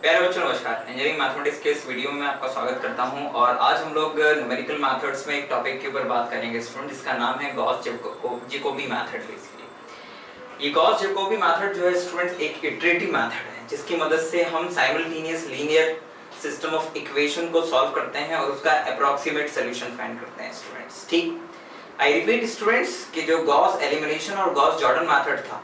प्यारे बच्चों नमस्कार। इंजीनियरिंग मैथमेटिक्स के इस वीडियो में आपका स्वागत करता हूं और आज हम लोग न्यूमेरिकल मेथड्स में एक टॉपिक के ऊपर बात करेंगे स्टूडेंट, जिसका नाम है गॉस जैकोबी मेथड। बेसिकली ये गॉस जैकोबी मेथड जो है स्टूडेंट्स एक इटरेटिव मेथड है जिसकी मदद से हम simultaneous linear system of equation को सॉल्व करते हैं और उसका अप्रॉक्सीमेट सॉल्यूशन फाइंड करते हैं स्टूडेंट्स। ठीक, आई रिपीट स्टूडेंट्स कि जो गॉस एलिमिनेशन और गॉस जॉर्डन मेथड था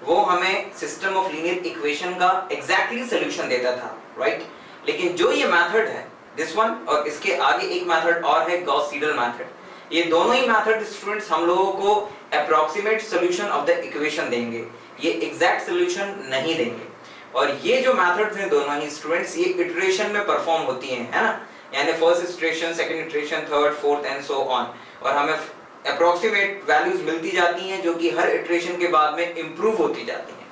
वो हमें सिस्टम ऑफ लीनियर इक्वेशन का एग्जैक्टली सॉल्यूशन देता था, राइट? लेकिन जो ये मेथड है दिस वन और इसके आगे एक मेथड और है गॉस सीडल मेथड, ये दोनों ही मेथड स्टूडेंट्स हम लोगों को approximate solution of the equation देंगे, ये एग्जैक्ट सॉल्यूशन नहीं देंगे। और ये जो मेथड्स हैं दोनों ही स्टूडेंट्स ये इटरेशन में परफॉर्म होती हैं, है ना? यानी first iteration, second iteration, third, fourth and so on, और हमें अप्रॉक्सीमेट वैल्यूज मिलती जाती हैं जो कि हर इटरेशन के बाद में इंप्रूव होती जाती हैं।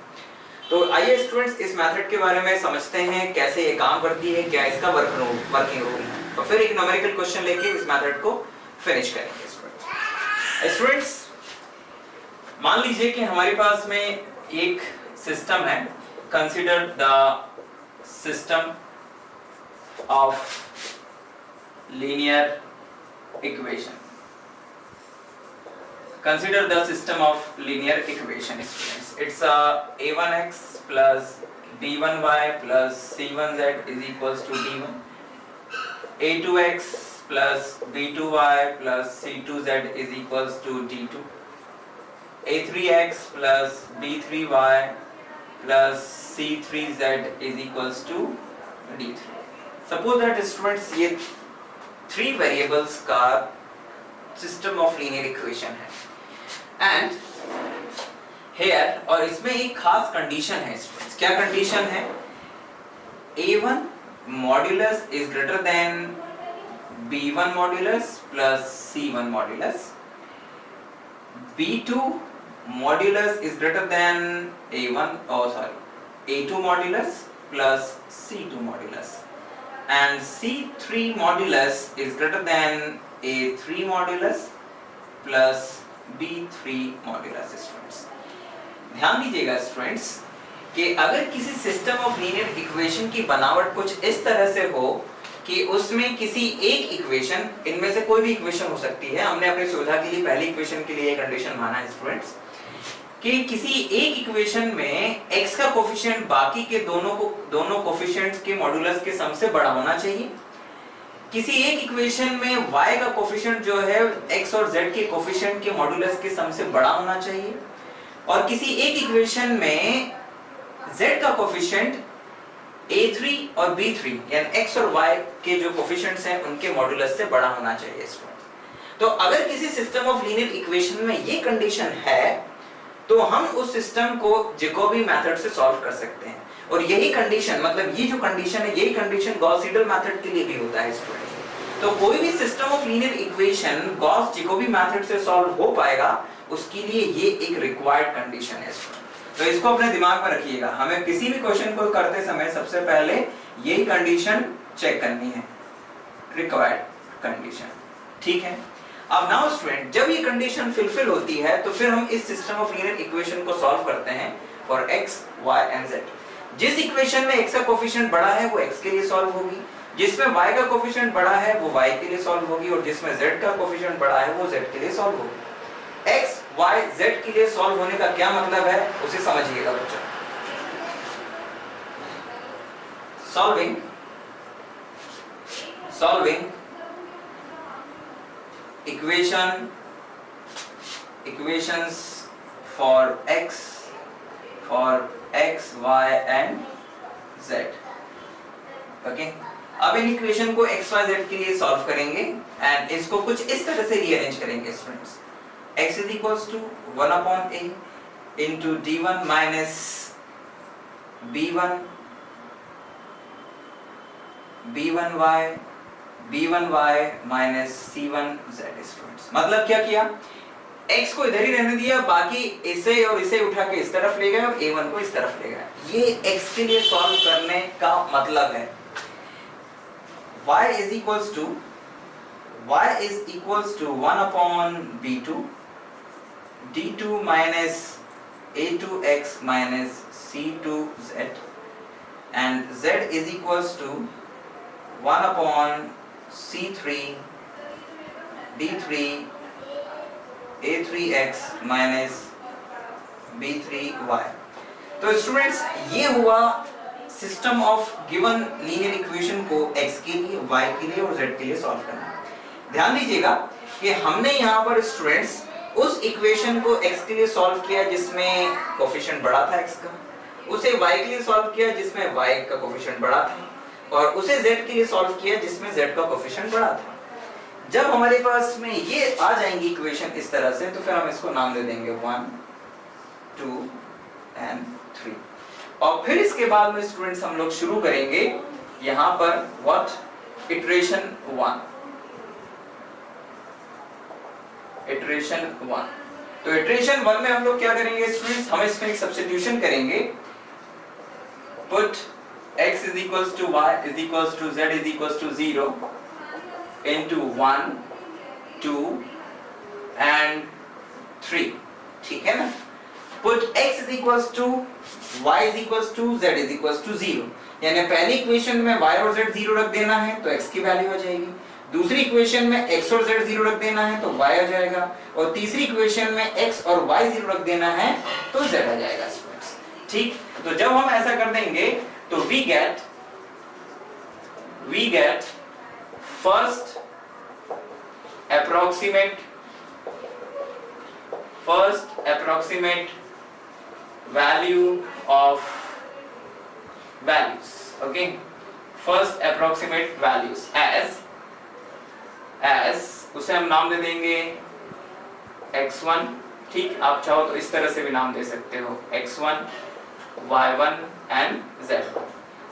तो आइए स्टूडेंट्स इस मेथड के बारे में समझते हैं, कैसे ये काम करती है, क्या इसका वर्किंग रूल है, और फिर एक न्यूमेरिकल क्वेश्चन लेके इस मेथड को फिनिश करेंगे। स्टूडेंट्स मान लीजिए कि हमारे पास में एक सिस्टम है, consider the system of linear equation. Consider the system of linear equation, students. It's a1x plus b1y plus c1z is equals to d1. a2x plus b2y plus c2z is equals to d2. a3x plus b3y plus c3z is equals to d3. Suppose that students ये three variables का system of linear equation है and here और इसमें एक खास condition है students. क्या condition है? a1 modulus is greater than b1 modulus plus c1 modulus, b2 modulus is greater than a2 modulus plus c2 modulus, and c3 modulus is greater than a3 modulus plus b3 modulus. Students ध्यान दीजिएगा students कि अगर किसी system of linear equation की बनावट कुछ इस तरह से हो कि उसमें किसी एक इक्वेशन, इनमें से कोई भी इक्वेशन हो सकती है, हमने अपनी सुविधा के लिए पहली इक्वेशन के लिए ये कंडीशन माना है स्टूडेंट्स कि किसी एक इक्वेशन में x का कोफिशिएंट बाकी के दोनों कोफिशिएंट्स के मॉड्यूलस के सम से बड़ा होना चाहिए, किसी एक इक्वेशन में y का कोफिशिएंट जो है x और z के कोफिशिएंट के मॉड्यूलस के सम से बड़ा होना चाहिए, और किसी एक इक्वेशन में z का कोफिशिएंट a3 और b3 यानी x और y के जो कोफिशिएंट्स हैं उनके मॉड्यूलस से बड़ा होना चाहिए। तो अगर किसी सिस्टम ऑफ लीनियर इक्वेशन में ये कंडीशन है तो हम उस सिस्टम को जैकोबी मेथड से सॉल्व कर सकते हैं, और यही कंडीशन मतलब ये जो कंडीशन है यही कंडीशन गॉस सीडल मेथड के लिए भी होता है स्टूडेंट। तो कोई भी system of linear equation Gauss Jacobi method से सॉल्व हो पाएगा, उसके लिए ये एक रिक्वायर्ड कंडीशन है स्टूडेंट। तो इसको अपने दिमाग में रखिएगा, हमें किसी भी क्वेश्चन को करते समय सबसे पहले यही कंडीशन चेक करनी है, रिक्वायर्ड कंडीशन। ठीक है, अब नाउ स्टूडेंट जब ये कंडीशन फुलफिल होती है तो फिर हम इस सिस्टम ऑफ लीनियर इक्वेशन को सॉल्व करते हैं for x, y and z। जिस इक्वेशन में x का कोफिशिएंट बड़ा है वो x के लिए सॉल्व होगी, जिसमें y का कोफिशिएंट बड़ा है वो y के लिए सॉल्व होगी, और जिसमें z का कोफिशिएंट बड़ा है वो z के लिए सॉल्व होगी। x, y, z के लिए सॉल्व होने का क्या मतलब है उसे समझिएगा बच्चों। Solving equations for x, y and z। Okay, अब इन इक्वेशन को x, y, z के लिए सॉल्व करेंगे एंड इसको कुछ इस तरह से रीअरेंज करेंगे students. x is equals to 1 upon a into d1 minus b1y minus c1z। Students मतलब क्या किया, x को इधर ही रहने दिया, बाकी इसे और इसे उठा के इस तरफ ले गए और a1 को इस तरफ ले गए। ये x के लिए सॉल्व करने का मतलब है y is equals to 1 upon b2 d2 minus a2x minus c2z and z is equals to 1 upon c3 d3 a3x minus b3y। तो स्टूडेंट्स ये हुआ system of given linear equation को x के लिए, y के लिए और z के लिए सॉल्व करना। ध्यान दीजिएगा कि हमने यहाँ पर स्टूडेंट्स उस इक्वेशन को x के लिए सॉल्व किया जिसमें कोफिशिएंट बड़ा था x का, उसे y के लिए सॉल्व किया जिसमें y का कोफिशिएंट बड़ा था, और उसे z के लिए सॉल्व किया जिसमें z का कोफिशिएंट बड़ा था। जब हमारे पास में ये आ जाएंगी इक्वेशन इस तरह से, तो फिर हम इसको नाम दे देंगे 1 2 and 3, और फिर इसके बाद में स्टूडेंट्स हम लोग शुरू करेंगे यहाँ पर व्हाट इटरेशन 1। इटरेशन 1, तो इटरेशन 1 में हम लोग क्या करेंगे स्टूडेंट्स, हम इसमें एक सब्स्टिट्यूशन करेंगे, put x is equals to y is equals to z is equals to 0 into 1 2 and 3, ठीक है ना। Put x is equals to y is equals to z is equals to 0, यानी पहली इक्वेशन में y और z 0 रख देना है तो x की वैल्यू आ जाएगी, दूसरी इक्वेशन में x और z 0 रख देना है तो y आ जाएगा, और तीसरी इक्वेशन में x और y 0 रख देना है तो z आ जाएगा स्टूडेंट्स। ठीक, तो जब हम ऐसा कर देंगे तो we get first approximate value of values, okay, first approximate values as उसे हम नाम दे देंगे x1, ठीक, आप चाहो तो इस तरह से भी नाम दे सकते हो x1 y1 and z1।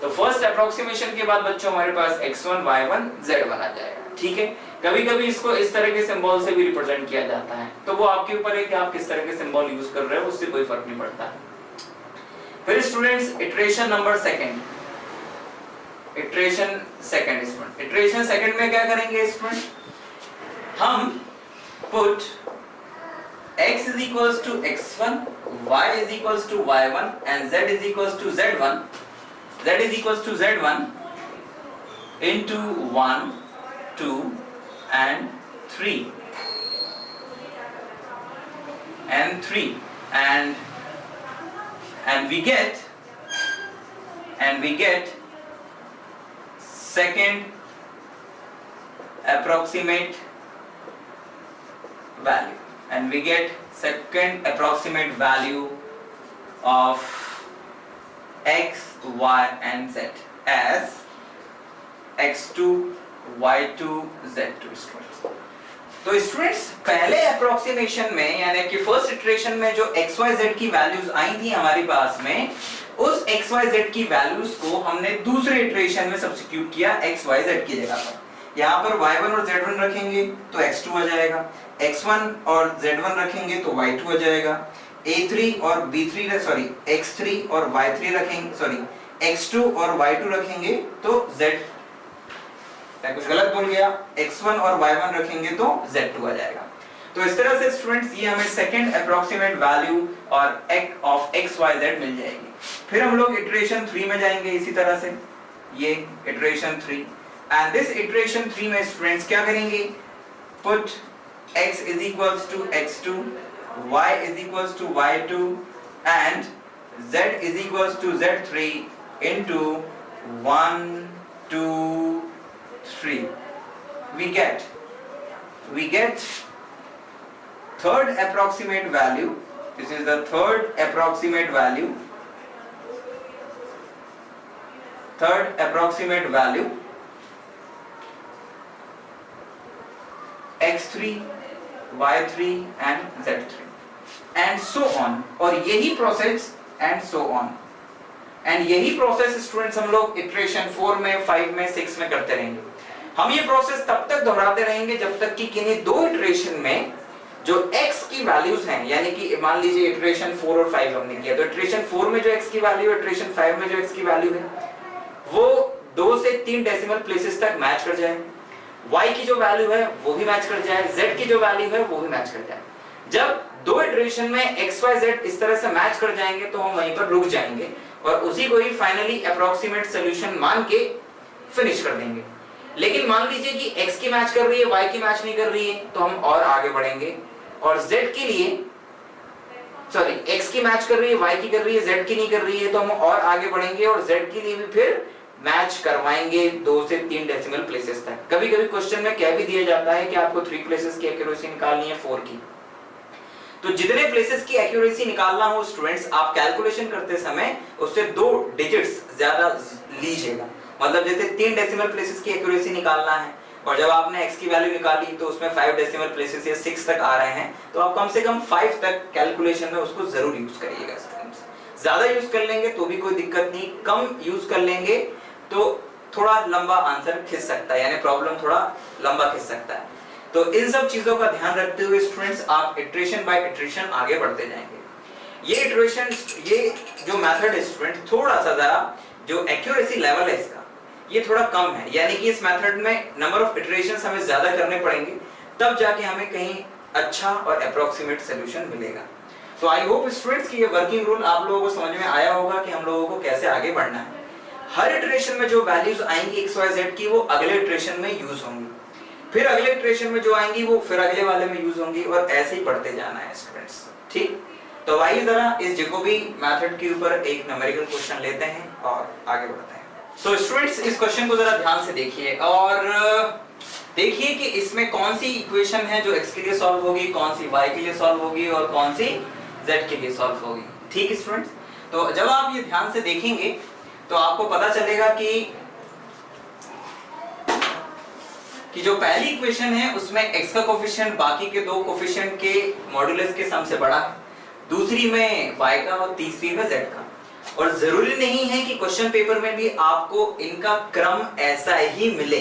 तो फर्स्ट अप्रोक्सीमेशन के बाद बच्चों हमारे पास x1 y1 z1 आ जाएगा, ठीक है। कभी कभी इसको इस तरह के सिंबल से भी रिप्रेजेंट किया जाता है, तो वो आपके ऊपर है कि आप किस तरह के सिंबल यूज कर रहे हो, उससे कोई फर्क नहीं पड़ता है। फिर students iteration number second, iteration second student, iteration second में क्या करेंगे स्टूडेंट, हम put x is equals to x1, y is equals to y1 and z is equals to z1, z is equals to z1 into 1 2 and 3 and we get second approximate value, and we get second approximate value of x, y and z as x2, y2, z2 students. तो students पहले approximation में यानी कि first iteration में जो x, y, z की values आई थी हमारे पास में, उस x, y, z की वैल्यूज को हमने दूसरे इटरेशन में सब्स्टिट्यूट किया x, y, z की जगह पर। यहाँ पर y1 और z1 रखेंगे तो x2 आ जाएगा, x1 और z1 रखेंगे तो y2 आ जाएगा, a3 और b3 सॉरी x3 और y3 रखेंगे, सॉरी x2 और y2 रखेंगे तो z, मैं कुछ गलत बोल गया, x1 और y1 रखेंगे तो z2 आ जाएगा। तो इस तरह से स्टूडेंट्स ये हमें सेकंड अप्रोक्सीमेट वैल्यू और ऑफ x, y, z मिल जाएगी। फिर हम लोग इटरेशन 3 में जाएंगे इसी तरह से, ये इटरेशन 3, एंड दिस इटरेशन 3 में स्टूडेंट्स क्या करेंगे, put x is equals to x2, y is equals to y2 and z is equals to z3 into 1 2 3, we get third approximate value, this is the third approximate value x3 y3 and z3 and so on, और यही process and so on, and यही process students हम लोग iteration 4 में 5 में 6 में करते रहेंगे। हम ये प्रोसेस तब तक दोहराते रहेंगे जब तक कि किन्हीं दो इटरेशन में जो x की वैल्यूज हैं, यानी कि मान लीजिए इटरेशन 4 और 5 हमने किया, तो इटरेशन 4 में जो x की वैल्यू है, इटरेशन 5 में जो x की वैल्यू है, वो 2 से 3 डेसिमल प्लेसेस तक मैच कर जाए, y की जो वैल्यू है वो भी मैच कर जाए, z की जो वैल्यू है वो भी मैच कर जाए। जब दो इटरेशन में x, y, z इस तरह से मैच कर जाएंगे तो हम वहीं पर रुक जाएंगे, और उसी को ही फाइनली अप्रोक्सीमेट सोल्यूशन मान के फिनिश कर देंगे। लेकिन मान लीजिए कि x की मैच कर रही है, y की मैच नहीं कर रही है, तो हम और आगे बढ़ेंगे और z के लिए सॉरी x की मैच कर रही है, y की कर रही है, z की नहीं कर रही है, तो हम और आगे बढ़ेंगे और z के लिए भी फिर मैच करवाएंगे 2 से 3 डेसिमल प्लेसेस तक। कभी कभी क्वेश्चन में कह भी दिया जाता है कि आपको 3 प्लेसेस की एक्यूरेसी निकालनी है 4 की। तो जितने प्लेसेस की एक्यूरेसी निकालना हो स्टूडेंट्स, आप कैलकुलेशन करते समय उससे 2 डिजिट्स ज्यादा लीजिएगा। मतलब जैसे 3 डेसिमल प्लेसेस की एक्यूरेसी निकालना है और जब आपने x की वैल्यू निकाली तो उसमें 5 डेसिमल प्लेसेस या 6 तक आ रहे हैं, तो आप कम से कम 5 तक कैलकुलेशन में उसको जरूर यूज करिएगा स्टूडेंट्स। ज्यादा यूज कर लेंगे तो भी कोई दिक्कत नहीं, कम यूज कर लेंगे तो थोड़ा लंबा आंसर खिंच सकता है, यानी प्रॉब्लम थोड़ा लंबा खिंच सकता है। तो इन सब चीजों का ध्यान रखते हुए स्टूडेंट्स आप इटरेशन बाय इटरेशन आगे बढ़ते जाएंगे। ये इटरेशन, ये जो मेथड है स्टूडेंट, थोड़ा सा जरा जो एक्यूरेसी लेवल है इसका ये थोड़ा कम है, यानी कि इस मेथड में नंबर ऑफ इटरेशंस हमें ज्यादा करने पड़ेंगे, तब जाके हमें कहीं अच्छा और अप्रोक्सीमेट सॉल्यूशन मिलेगा। तो आई होप स्टूडेंट्स कि ये वर्किंग रूल आप लोगों को समझ में आया होगा कि हम लोगों को कैसे आगे बढ़ना है। हर इटरेशन में जो वैल्यूज आएंगी XYZ की वो अगले इटरेशन में यूज होंगी, फिर अगले इटरेशन में जो आएंगी वो फिर अगले वाले में यूज होंगी और ऐसे ही पढ़ते जाना है स्टूडेंट्स। ठीक, तो आइए जरा इस जैकोबी मेथड के ऊपर एक न्यूमेरिकल क्वेश्चन लेते हैं और आगे बढ़ते हैं। सो स्टूडेंट्स इस क्वेश्चन को जरा ध्यान से देखिए और देखिए कि इसमें कौन सी इक्वेशन है जो x के लिए सॉल्व होगी, कौन सी y के लिए सॉल्व होगी और कौन सी z के लिए सॉल्व होगी। ठीक है स्टूडेंट्स, तो जब आप ये ध्यान से देखेंगे तो आपको पता चलेगा कि जो पहली इक्वेशन है उसमें x का कोफिशिएंट बाकी के 2 कोफिशिएंट के मॉड्यूलस के सम से बड़ा है, दूसरी में y का और तीसरी में z का। और जरूरी नहीं है कि क्वेश्चन पेपर में भी आपको इनका क्रम ऐसा ही मिले,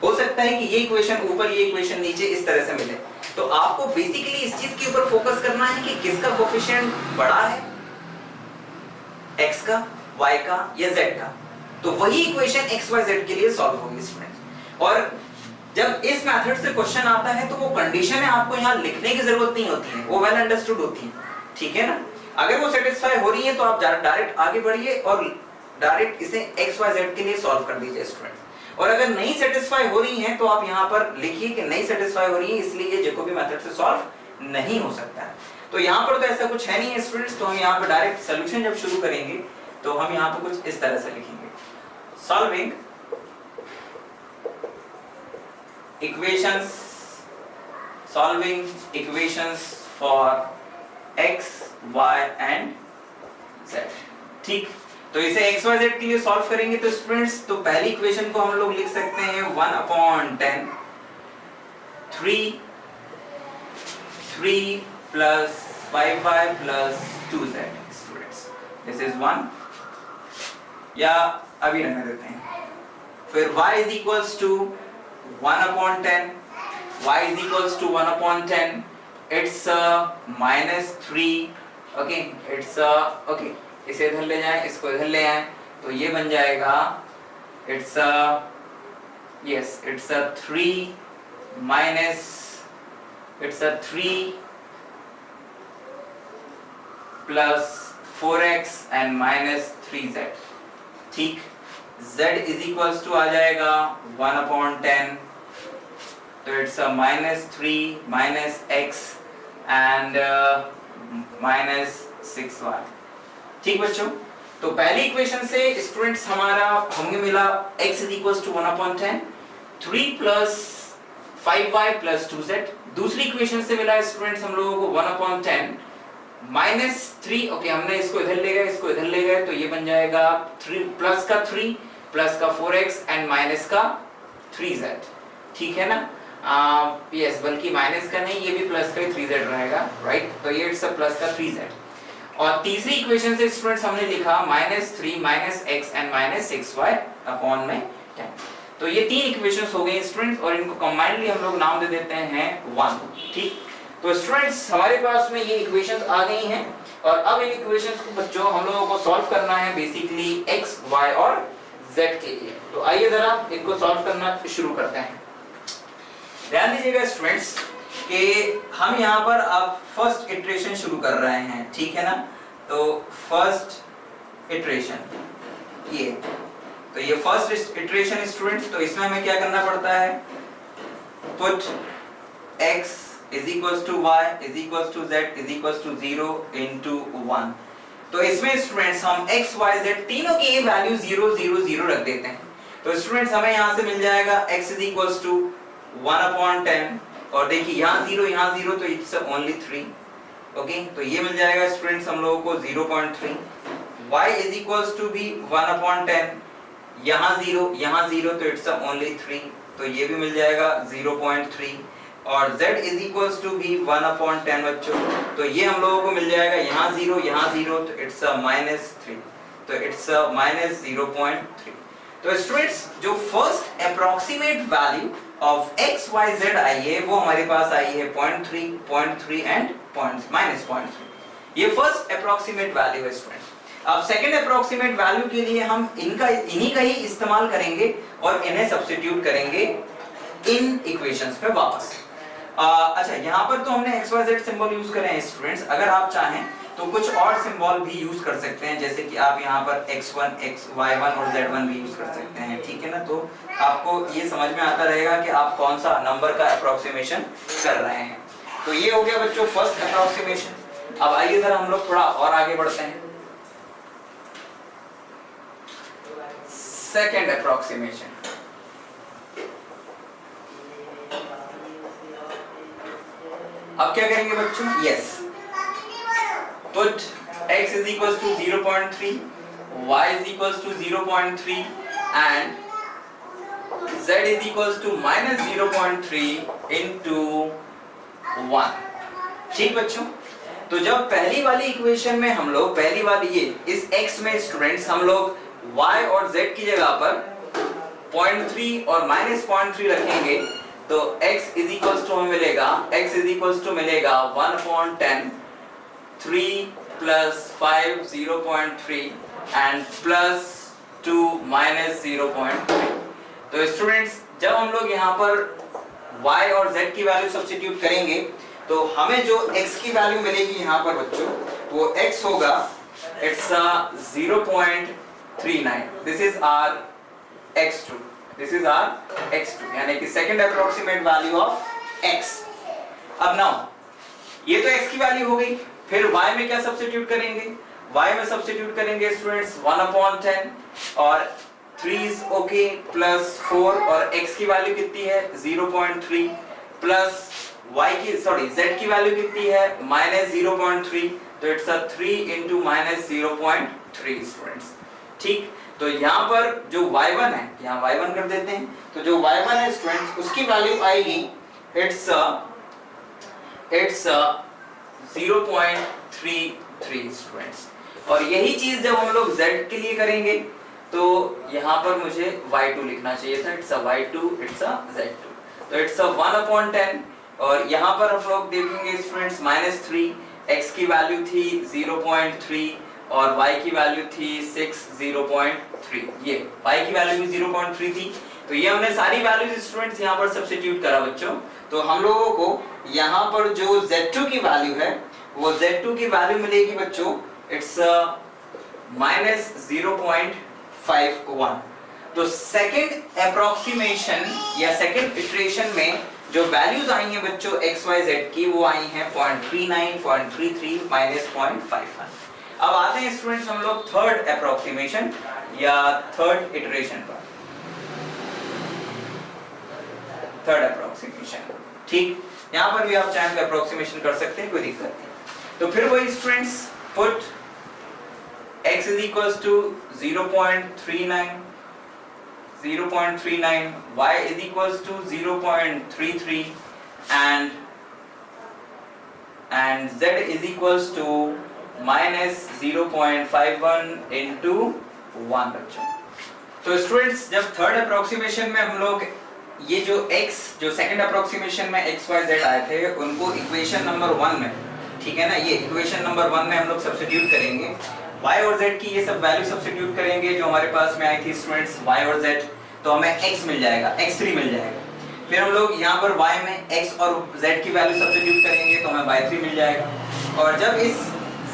हो सकता है कि ये इक्वेशन ऊपर ये इक्वेशन नीचे इस तरह से मिले। तो आपको बेसिकली इस चीज के ऊपर फोकस करना है कि किसका कोफिशिएंट बड़ा है, x का, y का या z का, तो वही इक्वेशन XYZ के लिए सॉल्व होगी स्टूडेंट। और जब इस मेथड से क्वेश्चन आता है तो वो कंडीशन है आपको यहाँ लिखने की जरूरत नहीं होती है, वो वेल अंडरस्टूड होती है। ठीक है ना, अगर वो सेटिस्फाई हो रही है तो आप डायरेक्ट आगे बढ़िए और डायरेक्ट इसे XYZ के लिए सॉल्व कर दीजिए स्टूडेंट। और अगर नहीं सेटिस्फाई हो रही है तो आप यहाँ पर लिखिए कि नहीं सेटिस्फाई हो रही है इसलिए ये जैकोबी मेथड से सॉल्व नहीं हो सकता है। तो यहाँ पर तो ऐसा कुछ है नहीं है स्टूडेंट्स, तो हम यहाँ पर डायरेक्ट सोल्यूशन जब शुरू करेंगे तो हम यहाँ पर कुछ इस तरह से लिखेंगे, solving equations for x, y and z। ठीक, तो इसे XYZ के लिए सॉल्व करेंगे तो स्टूडेंट्स तो पहली इक्वेशन को हम लोग लिख सकते हैं 1/10 3 plus 5y plus 2z students, this is 1 या अभी रहने देते हैं। फिर y is equals to 1/10, y is equals to 1/10, it's -3, okay, it's okay, इसे इधर ले जाएं, इसको इधर ले आएं, तो ये बन जाएगा it's yes, it's a 3 minus, it's a 3 plus 4x and minus 3z। ठीक, z is equals to आ जाएगा 1/10, तो it's a -3 minus x and minus 6y। ठीक बच्चों, तो पहली इक्वेशन से स्टूडेंट्स हमारा हमें मिला x is equals to 1/10, 3 plus 5y plus 2z। दूसरी इक्वेशन से मिला स्टूडेंट्स हम लोगों को 1/10 minus 3, ओके, हमने इसको इधर ले गए, इसको इधर ले गए, तो ये बन जाएगा 3 प्लस का 3 प्लस का 4x एंड माइनस का 3z। ठीक है ना, यस, बल्कि माइनस का नहीं, ये भी प्लस का 3z रहेगा, राइट, तो ये इट्स प्लस का 3z। और तीसरी इक्वेशन से स्टूडेंट्स हमने लिखा -3 -x एंड -6y अपॉन में 10। तो ये तीन इक्वेशंस हो गई स्टूडेंट्स और इनको कंबाइनली हम लोग नाम दे देते हैं 1। ठीक, तो स्टूडेंट्स हमारे पास में ये इक्वेशंस आ गई हैं और अब इन इक्वेशंस को बच्चों हम लोगों को सॉल्व करना है बेसिकली x, y और z के लिए। तो आइए जरा इनको सॉल्व करना शुरू करते हैं। ध्यान दीजिएगा स्टूडेंट्स कि हम यहाँ पर अब फर्स्ट इटरेशन शुरू कर रहे हैं, ठीक है ना। तो फर्स्ट इटरेशन ये, तो ये फर्स्ट इटरेशन स्टूडेंट्स, तो इसमें हमें क्या करना पड़ता है, put x is equals to y is equals to z is equals to 0 into 1। तो इसमें स्टूडेंट्स हम x y z तीनों की वैल्यू 0 0 0 रख देते हैं। तो स्टूडेंट्स हमें यहाँ से मिल जाएगा x is equals to 1/10, और देखिए यहाँ 0 तो इट्स ओनली 3। ओके, तो ये मिल जाएगा स्टूडेंट्स हम लोगों को 0.3। y is equals to भी 1/10, यहाँ 0 तो इट्स ओनली 3, तो ये भी मिल जाएगा 0.3। और z is equals to भी 1/10 बच्चों, तो ये हम लोगों को मिल जाएगा यहाँ 0 तो इट्स -3, तो इट्स -0.3। तो स्टूडेंट्स जो first approximate value of x y z आई है वो हमारे पास आई है 0.3 एंड -0.3, ये फर्स्ट अप्रोक्सीमेट वैल्यू है स्टूडेंट्स। अब सेकंड अप्रोक्सीमेट वैल्यू के लिए हम इन्हीं का ही इस्तेमाल करेंगे और इन्हें सब्स्टिट्यूट करेंगे इन इक्वेशंस पे वापस। अच्छा, यहाँ पर तो हमने x y z symbol use करे हैं स्टूडेंट्स, अगर आप चाहें तो कुछ और सिंबल भी यूज कर सकते हैं, जैसे कि आप यहाँ पर x1 y1 और z1 भी यूज कर सकते हैं, ठीक है ना। तो आपको ये समझ में आता रहेगा कि आप कौन सा नंबर का अप्रोक्सीमेशन कर रहे हैं। तो ये हो गया बच्चों फर्स्ट अप्रोक्सीमेशन। अब आइए जरा हम लोग थोड़ा और आगे बढ़ते हैं, सेकंड अप्रोक्सीमेशन। अब क्या करेंगे बच्चों, yes, put x is equals to 0.3, y is equals to 0.3 and z is equals to -0.3 into 1। ठीक बच्चों, तो जब पहली वाली इक्वेशन में हम लोग पहली वाली ये इस x में स्टूडेंट्स हम लोग y और z की जगह पर 0.3 और -0.3 रखेंगे, तो x is equals to हमें मिलेगा, x is equals to मिलेगा 1/10, 3 plus 5 0.3 and plus 2 -0.3। तो स्टूडेंट्स जब हम लोग यहाँ पर y और z की वैल्यू सब्स्टिट्यूट करेंगे तो हमें जो x की वैल्यू मिलेगी यहाँ पर बच्चों वो x होगा, it's 0.39, this is our x2, this is our x2, यानी कि second approximate value of x। अब नाउ ये तो x की वैल्यू हो गई, फिर y में क्या सब्स्टिट्यूट करेंगे, y में सब्स्टिट्यूट करेंगे स्टूडेंट्स 1/10 और 3 is okay प्लस 4 और x की वैल्यू कितनी है 0.3 प्लस y की z की वैल्यू कितनी है -0.3, तो इट्स 3 into -0.3 स्टूडेंट्स। ठीक, तो यहाँ पर जो y1 है, यहाँ y1 कर देते हैं, तो जो y1 है स्टूडेंट्स उसकी वैल्यू आएगी इट्स 0.33 स्टूडेंट्स। और यही चीज जब हम लोग z के लिए करेंगे तो यहाँ पर मुझे y2 लिखना चाहिए था, इट्स y2, इट्स z2, तो इट्स 1/10 और यहाँ पर हम लोग देखेंगे स्टूडेंट्स -3, x की वैल्यू थी 0.3 और y की वैल्यू थी 0.3, ये y की वैल्यू भी 0.3 थी, तो ये हमने सारी वैल्यूज स्टूडेंट्स यहाँ पर सब्स्टिट्यूट करा बच्चों। तो हम लोगों को यहाँ पर जो z2 की वैल्यू है वो z2 की वैल्यू मिलेगी बच्चों, इट्स -0.51। तो सेकंड अप्रोक्सीमेशन या सेकंड इटरेशन में जो वैल्यूज आई हैं बच्चों x y z की वो आई हैं 0.39, 0.33, -0.51। अब आते हैं स्टूडेंट्स हम लोग थर्ड अप्रोक्सीमेशन या थर्ड इटरेशन पर, थर्ड अप्रोक्सीमेशन। ठीक, यहाँ पर भी आप चाहें तो अप्रोक्सीमेशन कर सकते हैं, कोई दिक्कत नहीं। तो फिर वही students put x is equals to 0.39, y is equals to 0.33 and z is equals to -0.51 into 1 बच्चों। तो स्टूडेंट्स जब थर्ड अप्रोक्सीमेशन में हम लोग ये जो x जो सेकंड अप्रोक्सीमेशन में x y z आए थे उनको इक्वेशन नंबर 1 में, ठीक है ना, ये इक्वेशन नंबर 1 में हम लोग सब्स्टिट्यूट करेंगे, y और z की ये सब वैल्यू सब्स्टिट्यूट करेंगे जो हमारे पास में आई थी स्टूडेंट्स y और z, तो हमें x मिल जाएगा, x3 मिल जाएगा। फिर हम लोग यहाँ पर y में x और z की वैल्यू सब्स्टिट्यूट करेंगे तो हमें y3 मिल जाएगा। और जब इस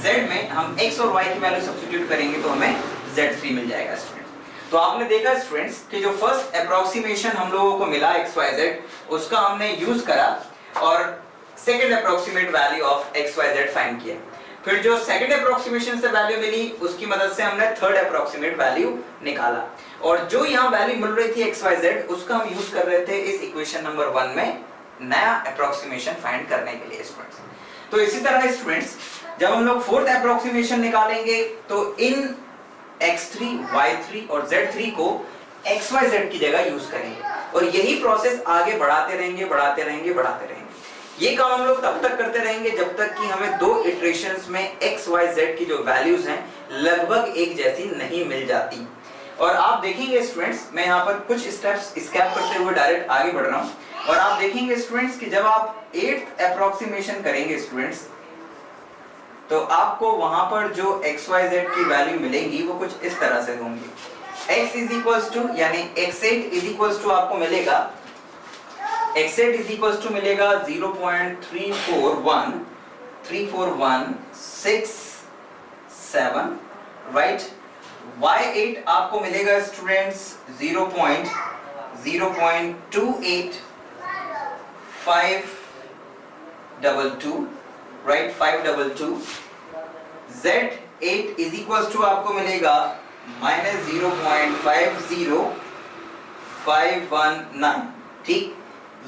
z में हम x और y की वैल्यू सब्स्टिट्यूट करेंगे तो हमें z3 मिल जाएगा स्टूडेंट। तो आपने देखा स्टूडेंट्स कि जो फर्स्ट अप्रोक्सीमेशन हम लोगों को मिला xyz उसका हमने यूज करा और second approximate value of xyz find किया। फिर जो सेकंड अप्रोक्सीमेशन से वैल्यू मिली उसकी मदद से हमने थर्ड अप्रोक्सीमेट वैल्यू निकाला और जो यहाँ वैल्यू मिल रही थी xyz उसका हम यूज कर रहे थे इस इक्वेशन नंबर 1 में नया अप्रोक्सीमेशन फाइंड करने के लिए स्टूडेंट्स। तो इसी तरह स्टूडेंट्स जब हम लोग फोर्थ अप्रोक्सीमेशन निकालेंगे तो इन x3, y3 और z3 को xyz की जगह यूज करेंगे और यही प्रोसेस आगे बढ़ाते रहेंगे बढ़ाते रहेंगे बढ़ाते रहेंगे। ये काम हम लोग तब तक करते रहेंगे जब तक कि हमें दो इटरेशंस में x, y, z की जो वैल्यूज हैं लगभग एक जैसी नहीं मिल जाती। और आप देखेंगे स्टूडेंट्स मैं यहाँ पर कुछ स्टेप्स स्किप करते हुए डायरेक्ट आगे बढ़ रहा हूँ और आप देखेंगे स्टूडेंट्स कि जब आप 8th अप्रोक्सीमेशन करेंगे स्टूडेंट्स तो आपको वहां पर जो xyz की वैल्यू मिलेंगी वो कुछ इस तरह से होंगी। x इज इक्वल्स टू यानी x8 इज इक्वल्स टू आपको मिलेगा x8 इज इक्वल्स टू मिलेगा 0.341667 राइट। y8 आपको मिलेगा students 0.28522 right 522। z8 is equals to आपको मिलेगा -0.50519 ठीक।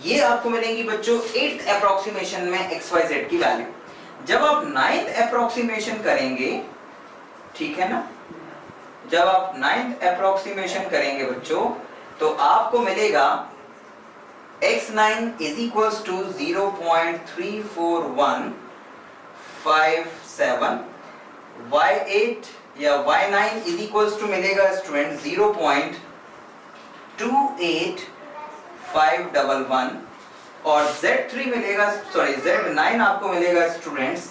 ये आपको मिलेंगी बच्चों 8th अप्रोक्सीमेशन में xyz की वैल्यू। जब आप 9th अप्रोक्सीमेशन करेंगे ठीक है ना, जब आप 9th अप्रोक्सीमेशन करेंगे बच्चों तो आपको मिलेगा x9 is equals to 0.34157 y8 या y9 इज इक्वल्स टू मिलेगा स्टूडेंट 0.28511 और z3 मिलेगा z9 आपको मिलेगा स्टूडेंट्स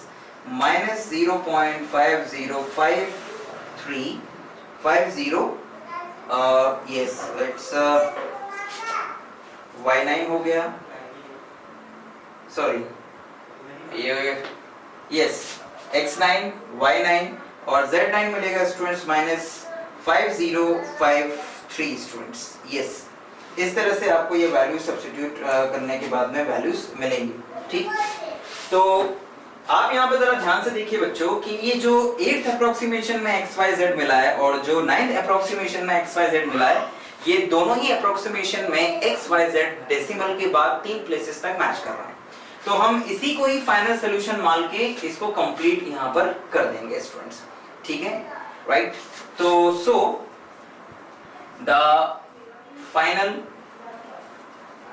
-0.505350 yes it's y9 हो गया सॉरी ये yes x9 y9 और z9 मिलेगा स्टूडेंट्स -5053 स्टूडेंट्स यस। इस तरह से आपको ये वैल्यू सब्स्टिट्यूट करने के बाद में वैल्यूज मिलेंगी ठीक। तो आप यहाँ पे जरा ध्यान से देखिए बच्चों कि ये जो 8th अप्रोक्सीमेशन में xyz मिला है और जो 9th अप्रोक्सीमेशन में xyz मिला है ये दोनों ही अप्रोक्सीमेशन में xyz डेसिमल के बाद 3 प्लेसेस तक मैच कर रहे हैं। तो हम इसी को ही फाइनल सॉल्यूशन मान के इसको कंप्लीट यहाँ पर कर देंगे स्टूडेंट्स ठीक है राइट। तो so the final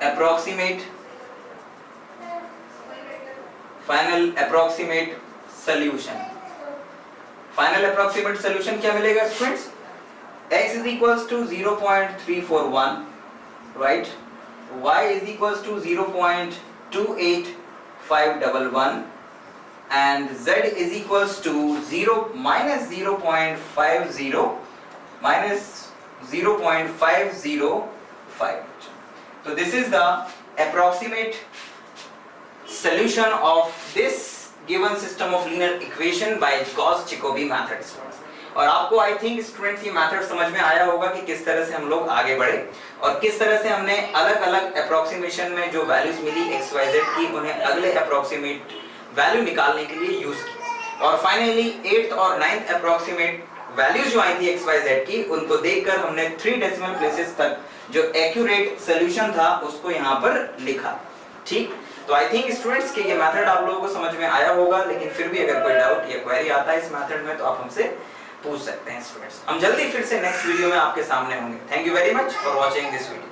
approximate solution क्या मिलेगा students x is equals to 0.341 right, y is equals to 0.28511 and z is equals to -0.505. So this is the approximate solution of this given system of linear equation by Gauss-Jacobi method. और आपको I think students ये method समझ में आया होगा कि किस तरह से हम लोग आगे बढ़े और किस तरह से हमने अलग अलग अप्रोक्सीमेशन में जो वैल्यूज मिली xyz की उन्हें अगले अप्रोक्सीमेट वैल्यू निकालने के लिए यूज की और फाइनली 8th और 9th अप्रोक्सीमेट वैल्यूज जो आई थी xyz की उनको देखकर हमने 3 डेसिमल प्लेसेस तक जो एक्यूरेट सॉल्यूशन था उसको यहाँ पर लिखा ठीक। तो आई थिंक स्टूडेंट्स कि ये मेथड आप लोगों को समझ में आया होगा, लेकिन फिर भी अगर कोई डाउट या क्वेरी आता है इस मेथड में तो आप हमसे पूछ सकते हैं स्टूडेंट्स। हम जल्दी फिर से नेक्स्ट वीडियो में आपके सामने होंगे। Thank you very much for watching this video.